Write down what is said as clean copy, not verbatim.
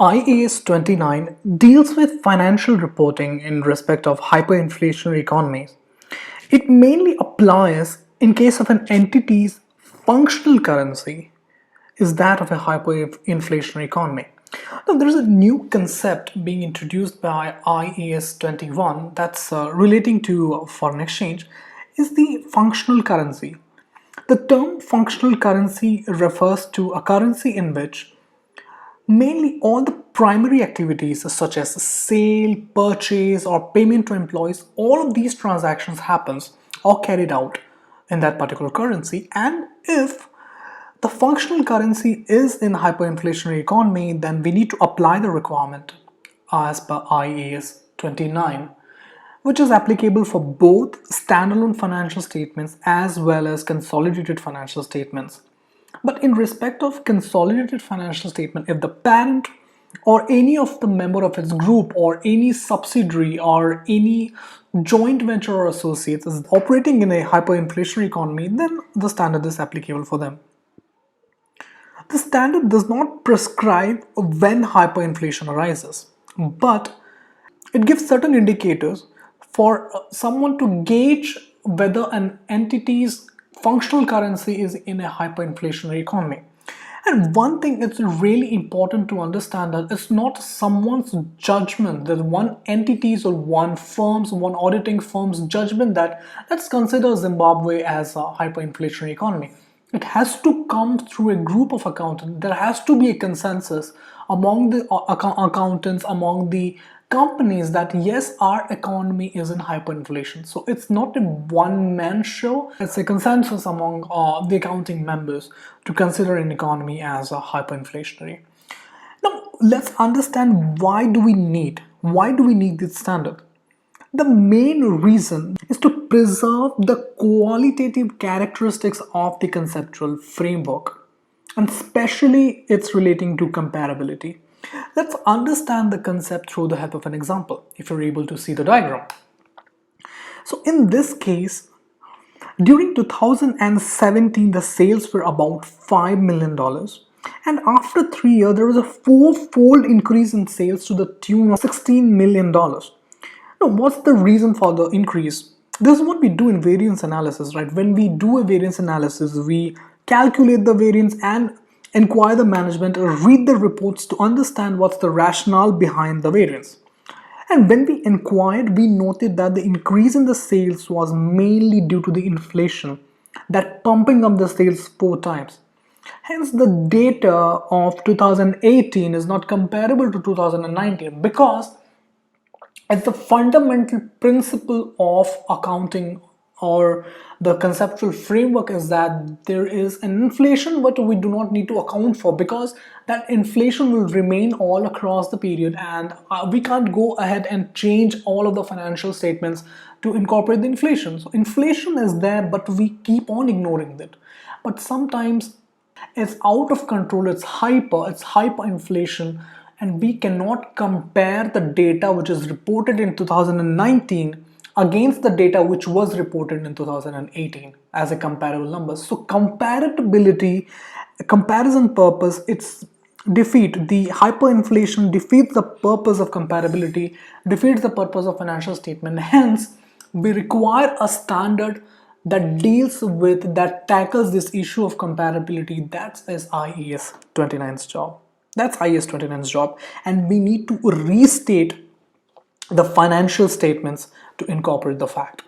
IAS 29 deals with financial reporting in respect of hyperinflationary economies. It mainly applies in case of an entity's functional currency is that of a hyperinflationary economy. Now, there is a new concept being introduced by IAS 21 that's relating to foreign exchange is the functional currency. The term functional currency refers to a currency in which mainly all the primary activities such as sale, purchase or payment to employees, all of these transactions happens or carried out in that particular currency. And if the functional currency is in hyperinflationary economy, then we need to apply the requirement as per IAS 29, which is applicable for both standalone financial statements as well as consolidated financial statements. But in respect of consolidated financial statement, if the parent or any of the member of its group or any subsidiary or any joint venture or associates is operating in a hyperinflationary economy, then the standard is applicable for them. The standard does not prescribe when hyperinflation arises, but it gives certain indicators for someone to gauge whether an entity's functional currency is in a hyperinflationary economy. And one thing it's really important to understand that it's not someone's judgment, that one entity's or one auditing firm's judgment that let's consider Zimbabwe as a hyperinflationary economy. It has to come through a group of accountants. There has to be a consensus among the accountants, among the companies that yes, our economy is in hyperinflation. So it's not a one-man show. It's a consensus among the accounting members to consider an economy as a hyperinflationary. Now let's understand why do we need this standard. The main reason is to preserve the qualitative characteristics of the conceptual framework, and especially it's relating to comparability. Let's understand the concept through the help of an example, if you're able to see the diagram. So in this case, during 2017, the sales were about $5 million. And after 3 years, there was a four-fold increase in sales to the tune of $16 million. Now, what's the reason for the increase? This is what we do in variance analysis, right? When we do a variance analysis, we calculate the variance and inquire the management or read the reports to understand what's the rationale behind the variance. And when we inquired, we noted that the increase in the sales was mainly due to the inflation, that pumping up the sales 4 times. Hence, the data of 2018 is not comparable to 2019 because it's the fundamental principle of accounting or the conceptual framework is that there is an inflation but we do not need to account for because that inflation will remain all across the period and we can't go ahead and change all of the financial statements to incorporate the inflation. So inflation is there but we keep on ignoring it. But sometimes it's out of control, it's hyperinflation, and we cannot compare the data which is reported in 2019 against the data which was reported in 2018 as a comparable number. So comparability, comparison purpose, the hyperinflation defeats the purpose of comparability, defeats the purpose of financial statement. Hence, we require a standard that tackles this issue of comparability. That's IAS 29's job. That's IAS 29's job, and we need to restate the financial statements to incorporate the fact.